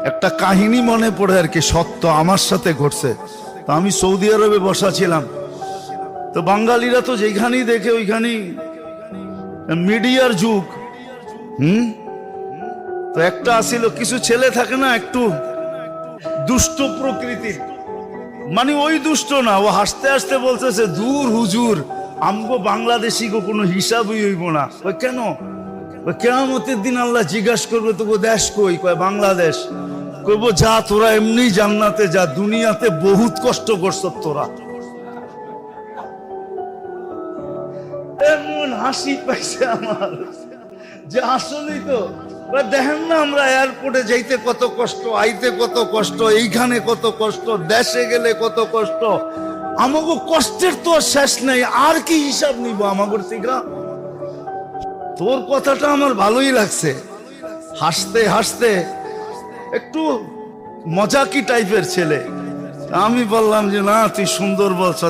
একটা কাহিনী মনে পড়ে আর কি, সত্য আমার সাথে ঘটছে। তো আমি সৌদি আরবে বসা ছিলাম, তো বাঙালিরা তো যেখানেই দেখে ওইখানেই মিডিয়ার যুগ। তো একটা আসিল, কিছু ছেলে থাকে না একটু দুষ্ট প্রকৃতির, মানে ওই দুষ্ট না, ও হাসতে হাসতে বলতেছে, দূর হুজুর, আমগো বাংলাদেশি গো কোনো হিসাবই হইব না। ওই কেন? কিয়ামতের দিন আল্লাহ জিজ্ঞাসা করবে, তোকে দেশ কই? কয় বাংলাদেশ। কইব যা, তোরা এমনি জান্নাতে যা, দুনিয়াতে বহুত কষ্ট করছ তোরা। এমন হাসি পাইছে আমার যে আসলেই তো দেখেন না, আমরা এয়ারপোর্টে যাইতে কত কষ্ট, আইতে কত কষ্ট, এইখানে কত কষ্ট, দেশে গেলে কত কষ্ট। আমাকে কষ্টের তো শেষ নাই, আর কি হিসাব নিব আমাগর থেকে? তোর কথাটা আমার ভালোই লাগছে, হাসতে হাসতে একটু মজাকি টাইপের ছেলে। আমি বললাম যে না, তুই সুন্দর বলছ।